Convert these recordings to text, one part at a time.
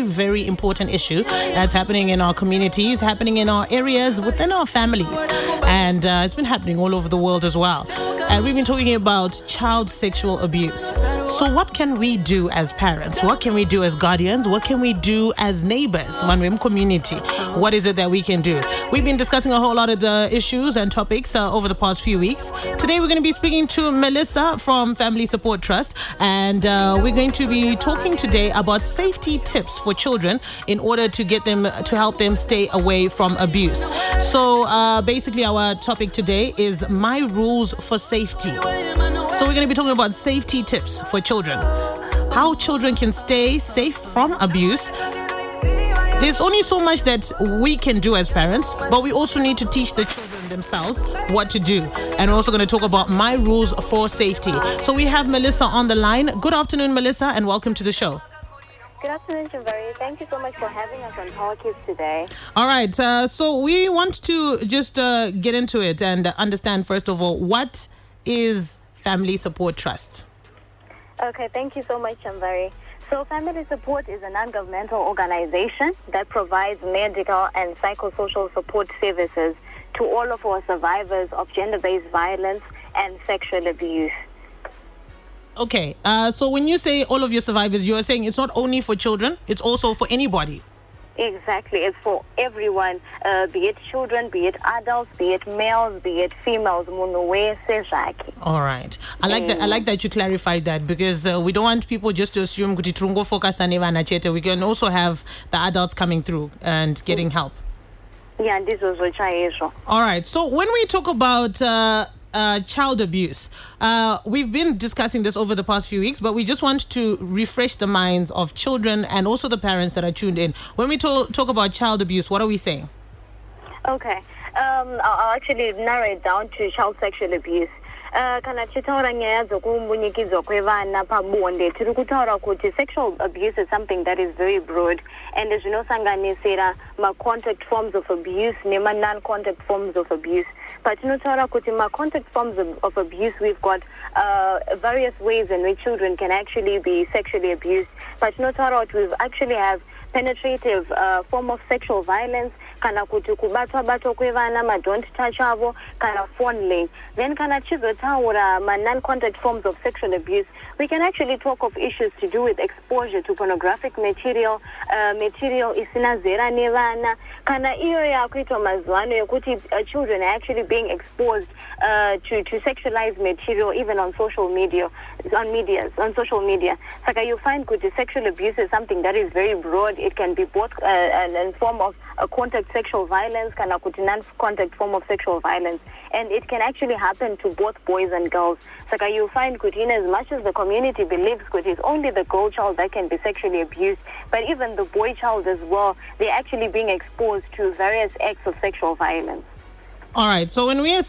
very important issue that's happening in our communities, happening in our areas, within our families. And it's been happening all over the world as well. And we've been talking about child sexual abuse. So what can we do as parents? What can we do as guardians? What can we do as neighbors, one community? What is it that we can do? We've been discussing a whole lot of the issues and topics over the past few weeks. Today we're going to be speaking to Melissa from Family Support Trust, and we're going to be talking today about safety tips for children in order to get them, to help them stay away from abuse. So basically our topic today is my rules for safety. So we're going to be talking about safety tips for children, how children can stay safe from abuse. There's only so much that we can do as parents, but we also need to teach the children themselves what to do. And we're also going to talk about my rules for safety. So we have Melissa on the line. Good afternoon, Melissa, and welcome to the show. Good afternoon, Javeri. Thank you so much for having us on Power Kids today. All right. So we want to just get into it and understand, first of all, what is Family Support Trust? Okay, thank you so much, Javeri. So Family Support is a non-governmental organization that provides medical and psychosocial support services to all of our survivors of gender-based violence and sexual abuse. Okay, so when you say all of your survivors, you're saying it's not only for children, it's also for anybody. Exactly, it's for everyone, be it children, be it adults, be it males, be it females. All right, I like that you clarified that, because we don't want people just to assume kuti focus on chete. We can also have the adults coming through and getting help. Yeah, this was what I. All right, so when we talk about child abuse, we've been discussing this over the past few weeks, but we just want to refresh the minds of children and also the parents that are tuned in. When we talk about child abuse, what are we saying? Okay, I'll actually narrow it down to child sexual abuse. Sexual abuse is something that is very broad, and as you know, contact forms of abuse, non-contact forms of abuse. But contact forms of abuse, we've got various ways in which children can actually be sexually abused. But we actually have penetrative form of sexual violence, kana kuti kubatwa kwevana, don't touch avo, kana fondling. Then kana chizotaura non-contact forms of sexual abuse, we can actually talk of issues to do with exposure to pornographic material, material isina zera nevana, kana iyo ya kuitwa mazuano yokuti children are actually being exposed to sexualized material even on social media, on social media. So you find kuti sexual abuse is something that is very broad. It can be both in form of contact sexual violence, kana kuti non-contact form of sexual violence, and it can actually happen to both boys and girls. So you find kuti in as much as the community believes kuti it's only the girl child that can be sexually abused, but even the boy child as well, they're actually being exposed to various acts of sexual violence. All right. So when we're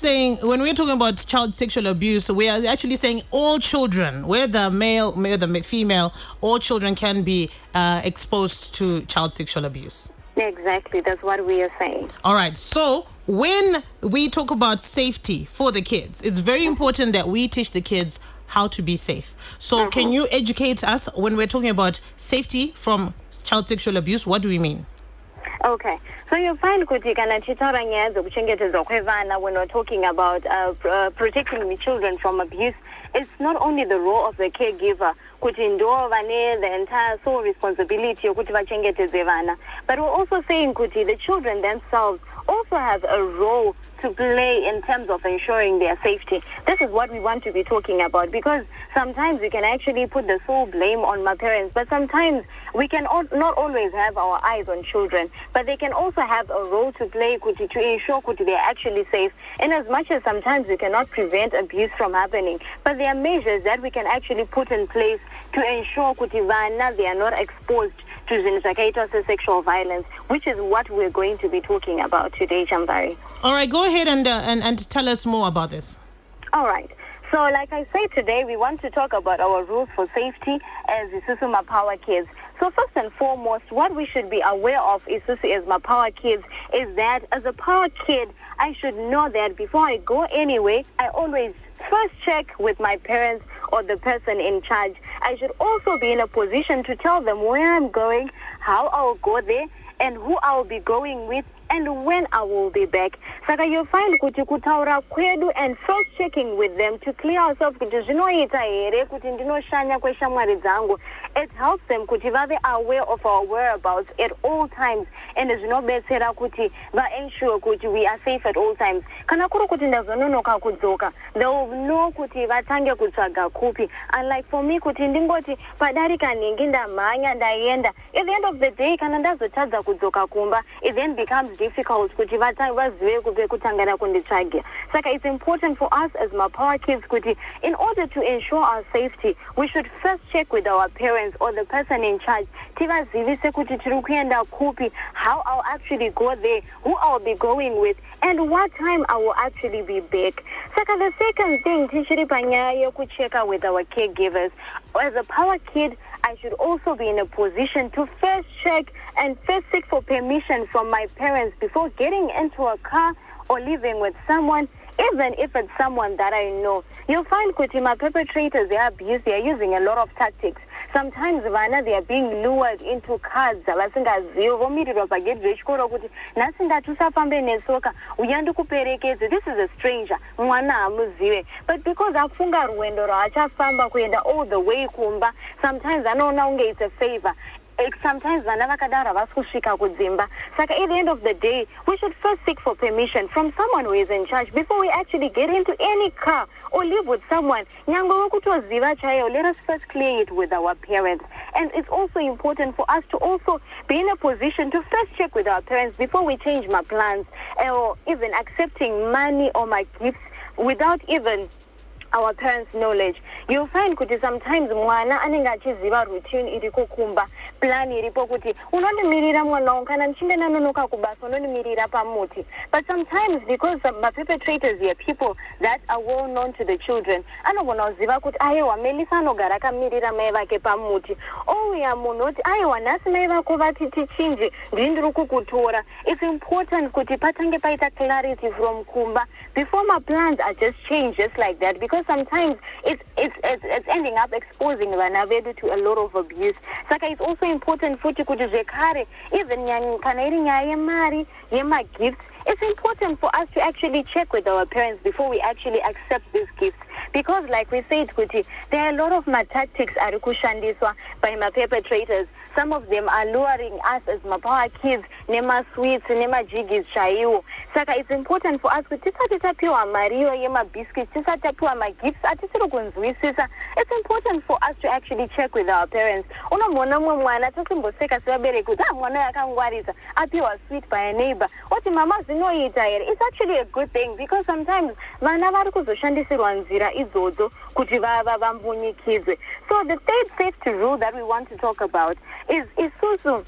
talking about child sexual abuse, we are actually saying all children, whether male, whether female, all children can be exposed to child sexual abuse. Exactly. That's what we are saying. All right. So when we talk about safety for the kids, it's very important that we teach the kids how to be safe. So can you educate us when we're talking about safety from child sexual abuse? What do we mean? Okay, so you find kuti kana chitaura nyaya dzekuchengetedzwa kwevana, when we're talking about protecting the children from abuse, it's not only the role of the caregiver kuti ndo vane the entire sole responsibility yokuti vachengetedze vana, but we're also saying kuti the children themselves also have a role to play in terms of ensuring their safety. This is what we want to be talking about, because sometimes we can actually put the sole blame on my parents, but sometimes we can not always have our eyes on children, but they can also have a role to play to ensure they're actually safe. In as much as sometimes we cannot prevent abuse from happening, but there are measures that we can actually put in place to ensure they are not exposed to sexual violence, which is what we're going to be talking about today, Chambari. All right, go ahead and tell us more about this. All right. So like I said, today we want to talk about our rules for safety as Isusuma Power Kids. So first and foremost, what we should be aware of Isusu as my Power Kids is that as a Power Kid, I should know that before I go anywhere, I always first check with my parents or the person in charge I should also be in a position to tell them where I'm going, how I'll go there, and who I'll be going with, and when I will be back. Saka you'll find kuti kutaura kwedu and first checking with them to clear ourselves kuti zvinoita here kuti ndinoshanya kweshamwari dzangu. It helps them kuti vave aware of our whereabouts at all times, and zvinobetsera kuti ensure kuti we are safe at all times. Kana kuri kuti ndazononoka kudzoka, they will know kuti vatange kutsvaga kupi. Unlike for me kuti ndingoti padarika ningi ndamhanya ndaenda, at the end of the day kana ndazotadza kudzoka kumba, it then becomes difficult kuti vazive kupe kutangana kunditsvagira. Saka it's important for us as Mapower kids kuti in order to ensure our safety, we should first check with our parents or the person in charge. Tivazivise kuti tiri kuenda kupi, how I'll actually go there, who I'll be going with, and what time I will actually be back. Saka the second thing, tichiri panyaya yekucheka with our caregivers. As a power kid, I should also be in a position to first check and first seek for permission from my parents before getting into a car or living with someone, even if it's someone that I know. You'll find Kutima perpetrators, they are abuse, they are using a lot of tactics. Sometimes vana they are being lured into cars vasingazivi vomirirwa pagedhi rechikoro kuti nhasi ndatusafambe nesoka uyandi kuperekedze, this is a stranger, mwana hamuzive. But because afunga rwendo rwaachafamba kuenda all the way kumba, sometimes anoona unge it's a favor. Sometimes vana vakadaro havasi kusvika kudzimba. Saka at the end of the day, we should first seek for permission from someone who is in charge before we actually get into any car or live with someone. Nyangwe wekutoziva chaiyo, let us first clear it with our parents. And it's also important for us to also be in a position to first check with our parents before we change my plans or even accepting money or my gifts without even our parents' knowledge. You'll find kuti sometimes mwana anenge achiziva routine iriko kumba, plan iripo kuti unondimirira mwana wangu kana nchinge ndanonoka kubasa unondimirira pamuti. But sometimes because the perpetrators are people that are well known to the children, anogona kuziva kuti aiwa Melisa anogara akamirira mai vake pamuti. Ouya munhu oti aiwa nhasi mai vako vati tichinje ndiri kukutora. It's important kuti patange paita clarity from kumba before my plans are just changed just like that, because sometimes it's ending up exposing vana vedu to a lot of abuse. Saka it's also important futi kuti zvekare even kana iri nyaya yemari yemagifts, it's important for us to actually check with our parents before we actually accept these gifts. Because like we said, Kuti, there are a lot of tactics ari kushandiswa by my perpetrators. Some of them are luring us as Mapower kids, nema sweets, nema jiggies chaiwo. Saka it's important for us kuti tisati tapiwa mariyo yema biscuits, tisati tapiwa magifts, atisiri kunzwisisa. It's important for us to actually check with our parents. Unomona mwana tosimboseka sevabereki kuti mwana yakangwarisa apiwa sweet by a neighbor. Oti mama zvinoita here. It's actually a good thing because sometimes vana vari kuzoshandisirwa nzira idzodzo kuti vambunyikidzwe. So the third safety rule that we want to talk about is Isuzu.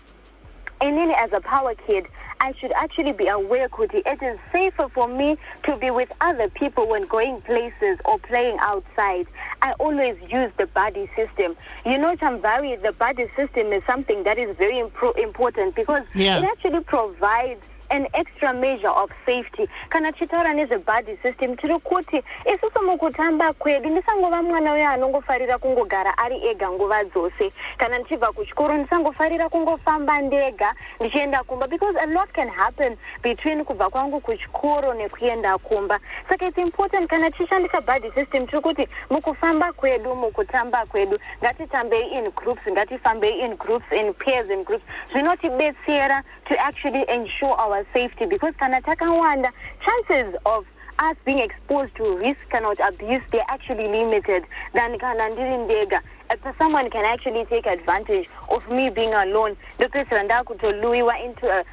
And then as a power kid, I should actually be aware, Kuti, it is safer for me to be with other people when going places or playing outside. I always use the buddy system. You know, Chamvari, the buddy system is something that is very important because it actually provides an extra measure of safety. Kana chitaura nezvebuddy system tiri kuti isusu mukutamba kwedu ndisangova mwana uya anongofarira kungogara ari ega nguva dzose. Kana ndichibva kuchikoro ndisangofarira kungofamba ndega ndichienda kumba, because a lot can happen between kubva kwangu kuchikoro nekuenda kumba. Saka it's important kana tichishandisa buddy system tiri kuti mukufamba kwedu, mukutamba kwedu, ngatitambei in groups, ngatifambei in groups, in pairs, in groups. Zvinotibetsera to actually ensure our safety, because kana takawanda, chances of us being exposed to risk and abuse, they're actually limited than kana ndiri ndega. If someone can actually take advantage of me being alone, the person ndakutoluiwa into a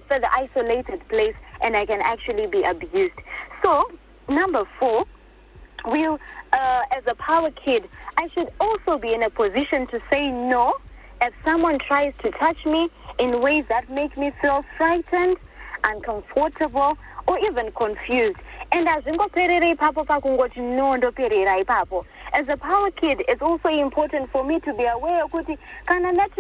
further isolated place and I can actually be abused. So number 4, as a power kid, I should also be in a position to say no if someone tries to touch me in ways that make me feel frightened, uncomfortable, or even confused. And as a power kid, it's also important for me to be aware of to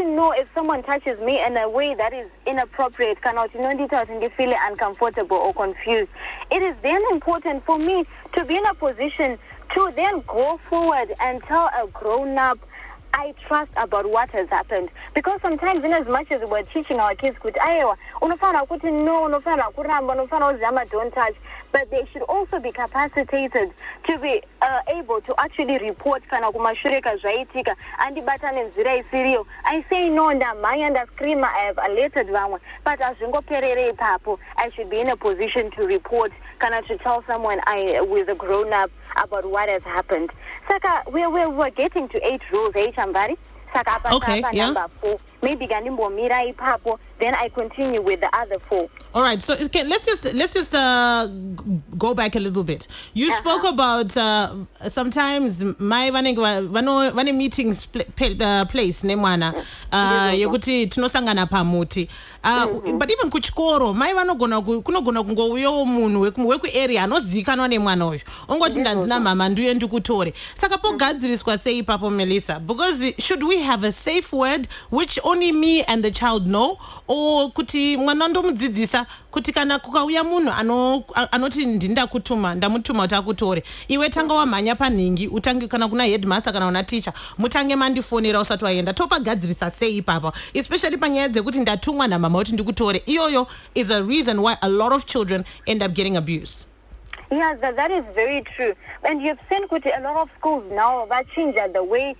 know if someone touches me in a way that is inappropriate, cannot feel uncomfortable or confused. It is then important for me to be in a position to then go forward and tell a grown-up I trust about what has happened. Because sometimes, in as much as we're teaching our kids, don't touch, but they should also be capacitated to be able to actually report I say no, and scream, I have alerted one, but as I should be in a position to report, to tell someone with a grown up about what has happened. Saka, we're getting to 8 rules, Chambari. Saka, okay, yeah. Number 4. Maybe Ganimbo Mirai Papo, then I continue with the other 4. All right, so okay, let's just go back a little bit. You spoke about sometimes my one meetings place nemwana yokuti tinosangana pamuti. But even kuchikoro mai vanogona kungouyawo munhu weku area anozikanwa nemwana uyu ongoti ndanzina mama ndiye ndikutore saka pogadziriswa sei papo Melissa, because should we have a safe word which only me and the child know, or kuti mwana ndomudzidzisa kuti kana kukauya munhu anoti ndamutuma kuti akutore iwe tanga wamhanya panhingi utange kana kuna headmaster kana kuna teacher mutange mandifonera usati waenda topagadzirisa sei papa, especially panyaya dzekuti ndatumwa namama kuti ndikutore. Iyoyo is a reason why a lot of children end up getting abused. Yes, that is very true. And you've seen a lot of schools now that change the way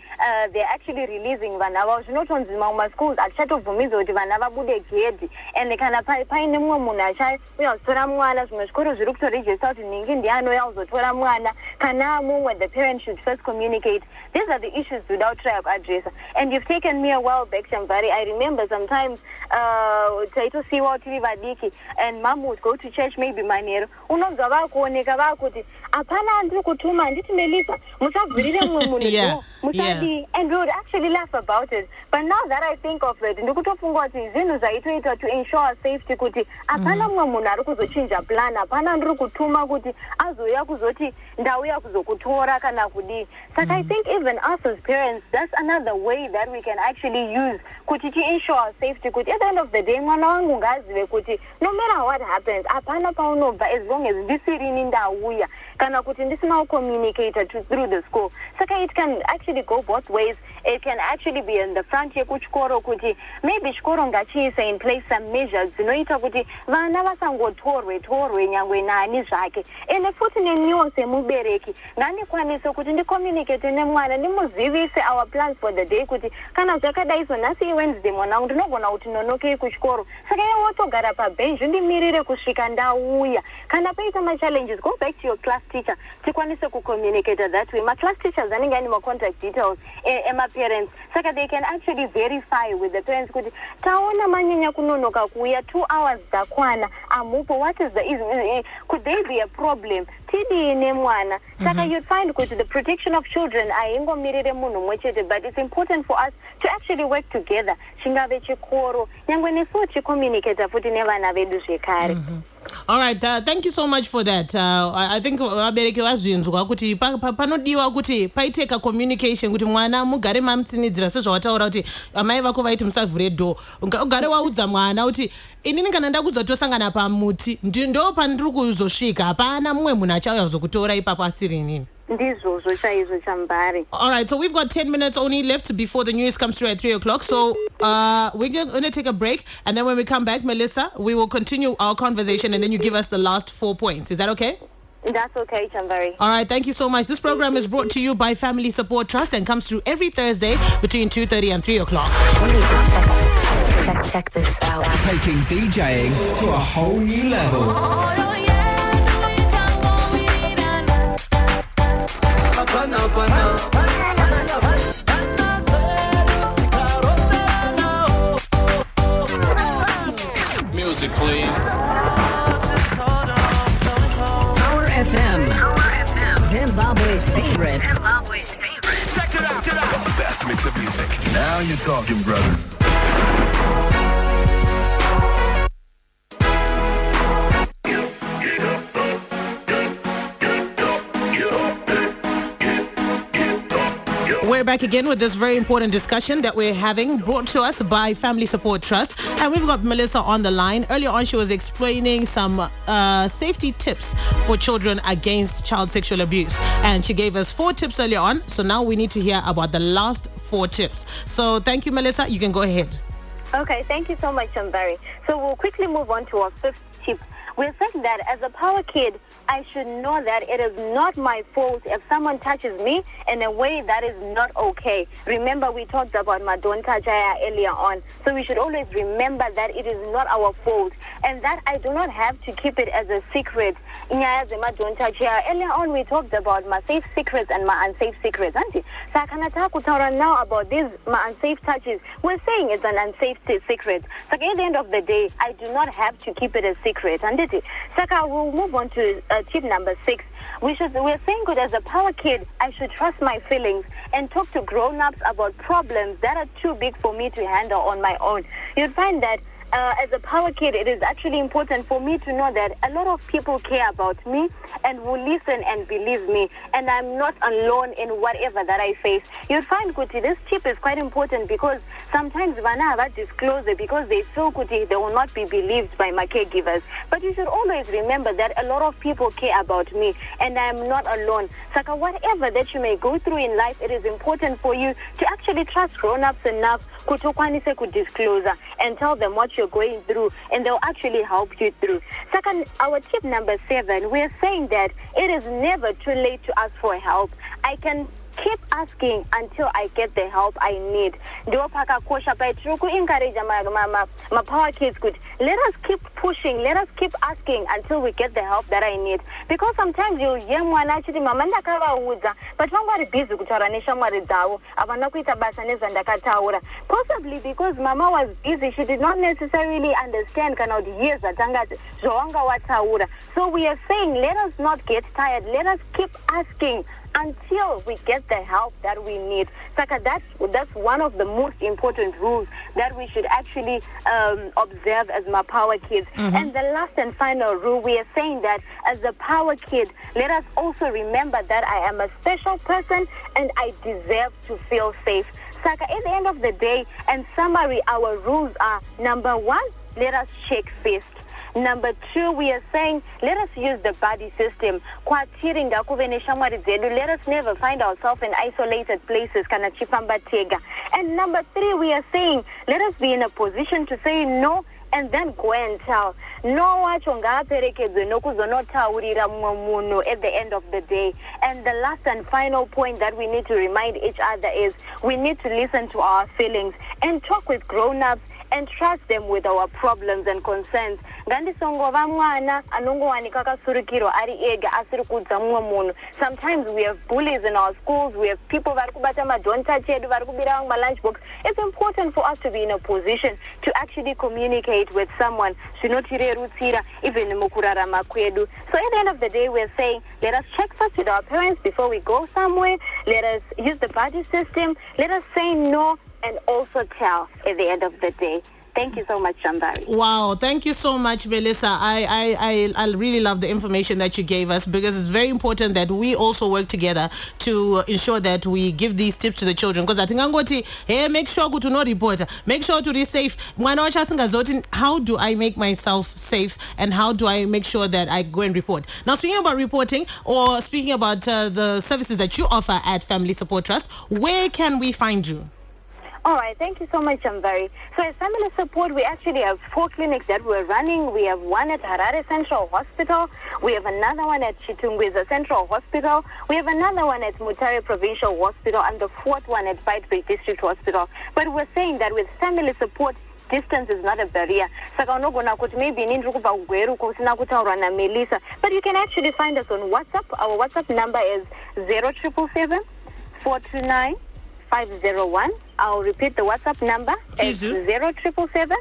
they're actually releasing vanava. Not on the schools at Chateau Fumizo, vanava bude kiedi, and they can apply Painemo Munashai, we are Soramuana, Moscow, Zurukto register in Indiano, also Toramuana, Kanamu, where the parents should first communicate. These are the issues without tribe address. And you've taken me a while back, Shambari. I remember sometimes Taito Siwa Tivadiki and mom would go to church, maybe my near apana andru kutuma nditi Melissa musabvirire mwe munhu musadi, and we would actually laugh about it. But now that I think of it, ndikutofunga kuti zvinhu zvaitoita to ensure safety kuti apana mwe munhu ari kuzochinja plan, apana ndiri kutuma kuti azoya kuzoti ndauya kuzokutora kana kudii. Saka I think even us as parents, that's another way that we can actually use kuti to ensure safety kuti at the end of the day mwana wangu ngazive kuti no matter what happens apana paunobva as long as ndisirini ndauya kana kuti ndisina communicator through the school. Saka it can actually go both ways. It can actually be in the front yekuchikoro kuti maybe chikoro ngachiisa in place some measures dzinoita kuti vana vasangotorwe nyangwe nani zvake, ende futi neniwo semubereki nganikwanise kuti ndicommunicate nemwana ndimuzivise our plans for the day kuti kana zvakadai so nhasi Wednesday mwanangu ndinogona kuti nonokei kuchikoro, saka iwe wotogara pabench ndimirire kusvika ndauya. Kana paita ma-challenges, go back to your class teacher tikwanise kucommunicate that way. Ma-class teachers anenge ane ma-contact details parents, saka they can actually verify with the parents kuti taona manyanya kunonoka kuuya 2 hours dzakwana amupo, what is the could there be a problem tidine mwana. Saka you'd find kuti the protection of children aingomirire munhu mwechete, but it's important for us to actually work together, chingave chikoro nyangwe nesu chicommunicate futi nevana vedu zvekare. All right, thank you so much for that. I think vabereki vazvinzwa kuti panodiwa kuti paiteka communication kuti mwana mugare mamutinidzira sezvawataura kuti amai vako vaiti musavhure door, ugare waudza mwana kuti inini kana ndakudza tosangana pamuti ndo pandiri kuzosvika, hapana mumwe munhu achauya kuzokutora ipapo asiri inini. All right, so we've got 10 minutes only left before the news comes through at 3 o'clock. So we're going to take a break. And then when we come back, Melissa, we will continue our conversation and then you give us the last 4 points. Is that okay? That's okay, Chambari. All right, thank you so much. This program is brought to you by Family Support Trust and comes through every Thursday between 2:30 and 3 o'clock. We need to check this out. Taking DJing to a whole new level. Music, please. Power FM. Zimbabwe's favorite. Check it out. The best mix of music. Now you're talking, brother. We're back again with this very important discussion that we're having, brought to us by Family Support Trust. And we've got Melissa on the line. Earlier on, she was explaining some safety tips for children against child sexual abuse. And she gave us 4 tips earlier on. So now we need to hear about the last 4 tips. So thank you, Melissa. You can go ahead. Okay, thank you so much, Shambari. So we'll quickly move on to our 5th tip. We're saying that as a power kid, I should know that it is not my fault if someone touches me in a way that is not okay. Remember, we talked about Madonta Jaya earlier on. So we should always remember that it is not our fault and that I do not have to keep it as a secret. Earlier on, we talked about my safe secrets and my unsafe secrets. So I can now about these my unsafe touches. We're saying it's an unsafe secret. So at the end of the day, I do not have to keep it a secret. So we'll move on to tip number 6. We're saying good as a power kid, I should trust my feelings and talk to grown-ups about problems that are too big for me to handle on my own. You'd find that as a power kid, it is actually important for me to know that a lot of people care about me and will listen and believe me, and I'm not alone in whatever that I face. You'll find, Kuti, this tip is quite important because sometimes Vana disclose it because they feel, Kuti, they will not be believed by my caregivers. But you should always remember that a lot of people care about me and I'm not alone. Saka, whatever that you may go through in life, it is important for you to actually trust grown-ups enough to disclose and tell them what you're going through, and they'll actually help you through. Second, our tip number 7, we're saying that it is never too late to ask for help. I can keep asking until I get the help I need. Encourage my power kids. Let us keep pushing. Let us keep asking until we get the help that I need. Because sometimes you young one actually mama ndakava uza, but wangwari busy kutauranisha mwari dzavo. Avana kuita basa nezvandakataura. Possibly because mama was busy, she did not necessarily understand kana kuti yes atangati zvawanga wataura. So we are saying let us not get tired. Let us keep asking until we get the help that we need. Saka, that's one of the most important rules that we should actually observe as my power kids. And the last and final rule, we are saying that as a power kid, let us also remember that I am a special person and I deserve to feel safe. Saka, at the end of the day, in summary, our rules are: number 1, let us check first. Number 2, we are saying, let us use the buddy system. Let us never find ourselves in isolated places. And number 3, we are saying, let us be in a position to say no and then go and tell. No wacho ngaaperekedze nokuzonotaurira mumwe munhu at the end of the day. And the last and final point that we need to remind each other is we need to listen to our feelings and talk with grown-ups and trust them with our problems and concerns. Ngandisongova mwana anongowanika kasurukiro ari ega asiri kudza mumwe munhu. Sometimes we have bullies in our schools, we have people vari kubata madonta chedu vari kubira ma lunchbox. It's important for us to be in a position to actually communicate with someone zvinotirerutsira even mukurarama kwedu. So at the end of the day, we're saying let us check first with our parents before we go somewhere. Let us use the buddy system. Let us say no and also tell at the end of the day. Thank you so much, Shambari. Wow, thank you so much, Melissa. I really love the information that you gave us, because it's very important that we also work together to ensure that we give these tips to the children. Because I think I'm going to, hey, make sure to no report, make sure to be safe. How do I make myself safe, and how do I make sure that I go and report? Now, speaking about reporting, or speaking about the services that you offer at Family Support Trust, where can we find you? All right, thank you so much, Shambari. So at Family Support, we actually have 4 clinics that we're running. We have one at Harare Central Hospital. We have another one at Chitungwiza Central Hospital. We have another one at Mutare Provincial Hospital, and the 4th one at White Bay District Hospital. But we're saying that with Family Support, distance is not a barrier. Maybe but you can actually find us on WhatsApp. Our WhatsApp number is 0777 429 501. I'll repeat the WhatsApp number. It's 0777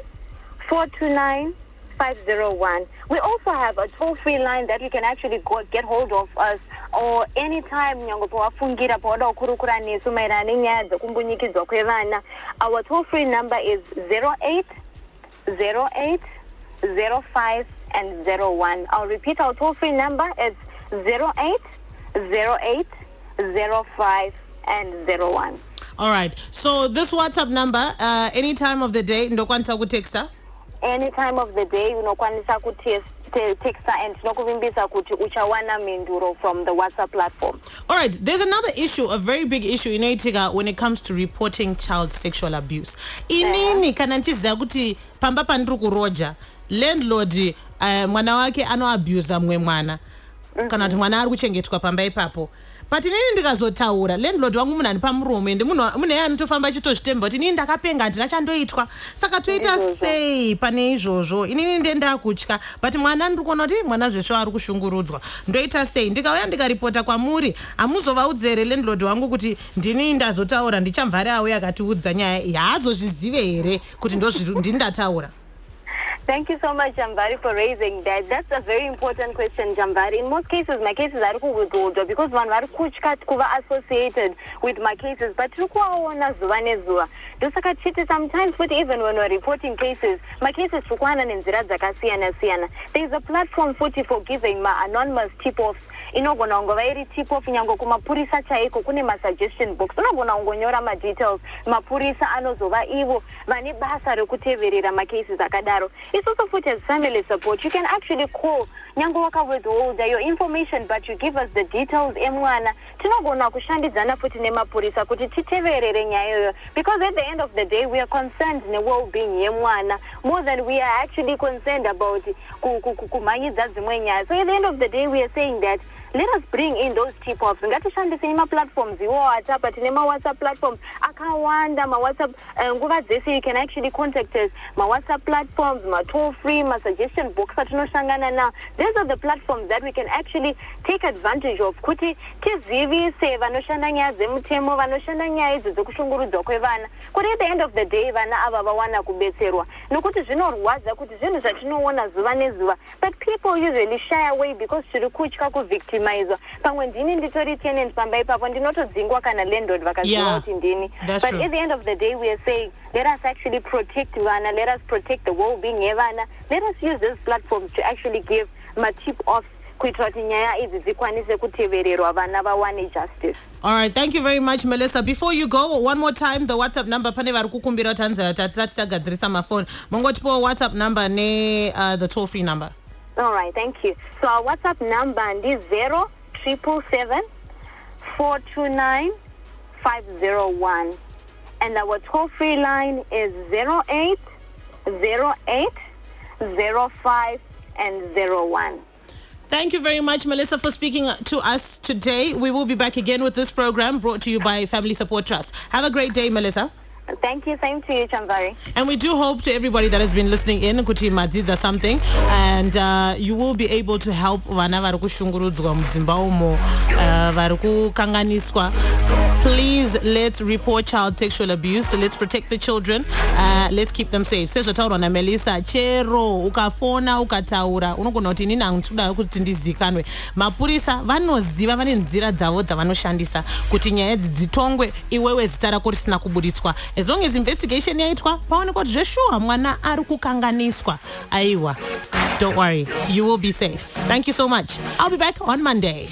429 501. We also have a toll-free line that you can actually get hold of us, or anytime our toll-free number is 080805 and 01. I'll repeat our toll-free number. It's 080805 and 01. All right. So this WhatsApp number, any time of the day, ndokwanisa kutexta? Any time of the day, unokwanisa texta and tinokuvimbisa kuti uchawana minduro from the WhatsApp platform. All right, there's another issue, a very big issue in Itika when it comes to reporting child sexual abuse. Inini kana nchiziva kuti pamba pandiri kuroja landlord mwana wake anoabuse mwe mwana kana kuti mwana ari kuchengetwa pamba ipapo. But inini ndikazotaura landlord wangu munani pamuromo ende mune yeye anotofamba achitozvitemba kuti inini ndakapenga handina chandoitwa saka toita sei pane izvozvo. Inini ndenda kutya but mwana ndiri kuona kuti mwana zvesvo ari kushungurudzwa ndoita sei. Ndikauya ndikaripota kwamuri hamuzovaudza here landlord wangu kuti ndini ndazotaura ndichamvare auya akatiudza nyaya yaazozvizive here kuti ndini ndataura. Thank you so much, Jamvari, for raising that. That's a very important question, Jamvari. In most cases, my cases are withdrawn because one are associated with my cases, but sometimes, but even when we're reporting cases, my cases there's a platform for giving my anonymous tip-offs. Inogona vairi tip off nyango kumapurisa chaiko kune suggestion box unogona ngonyora ma details mapurisa anozova ivo vane basa rekuteverera ma cases akadaro. It's also put as family support. You can actually call nyango wakawithhold your information but you give us the details emwana tinogona kushandidzana futi nemapurisa kuti titeverere nyaya because at the end of the day we are concerned ne well-being yemwana more than we are actually concerned about kumanyidza dzimwe nyaya. So at the end of the day we are saying that let us bring in those tip-offs. Ngatishandise platforms iwo WhatsApp tinema WhatsApp platforms akawanda ma WhatsApp nguva dzese you can actually contact us ma WhatsApp platforms ma toll free ma suggestion box atinoshangana na. These are the platforms that we can actually take advantage of kuti tizivise vanoshanda nyaya dzemutemo vanoshanda nyaya idzi dzekushungurudzwa kwevana kuti at the end of the day vana ava vawana kubetserwa nokuti zvinorwadza kuti zvinhu zvatinoona zuva nezuva but people usually shy away because tiri kutya kuvictim pamwe ndini nditori tenant pamba ipapo ndinotodzingwa kana landlord vakaziva kuti ndini. But at the end of the day we are saying let us actually protect vana, let us protect the well-being yevana, let us use these platforms to actually give ma tip-offs kuitira kuti nyaya idzi dzikwanise kutevererwa vana vawane justice. All right, thank you very much, Melissa. Before you go, one more time, the WhatsApp number, pane vari kukumbira tanza tatisati tagadzirisa mafoni. Mongotipo WhatsApp number ne the toll-free number. All right, thank you. So our WhatsApp number is 0777-429-501. And our toll-free line is 0808-05 Thank you very much, Melissa, for speaking to us today. We will be back again with this program brought to you by Family Support Trust. Have a great day, Melissa. Thank you. Same to you, Chamvari. And we do hope to everybody that has been listening in, kuti madzidza something, and you will be able to help vana vari kushungurudzwa mudzimba umo, vari kukanganiswa. Please, let's report child sexual abuse. Let's protect the children. Let's keep them safe. Sezvataurwa naMelissa, chero ukafona ukataura unogona kuti inini handikuda kuti ndizikanwe. Mapurisa vanoziva, vane nzira dzavo dzavanoshandisa kuti nyaya idzi dzitongwe iwewe zita rako risina kubuditswa. As long as investigation yaitwa paonekwa kuti zveshuwa mwana ari kukanganiswa. Aiwa, don't worry, you will be safe. Thank you so much. I'll be back on Monday.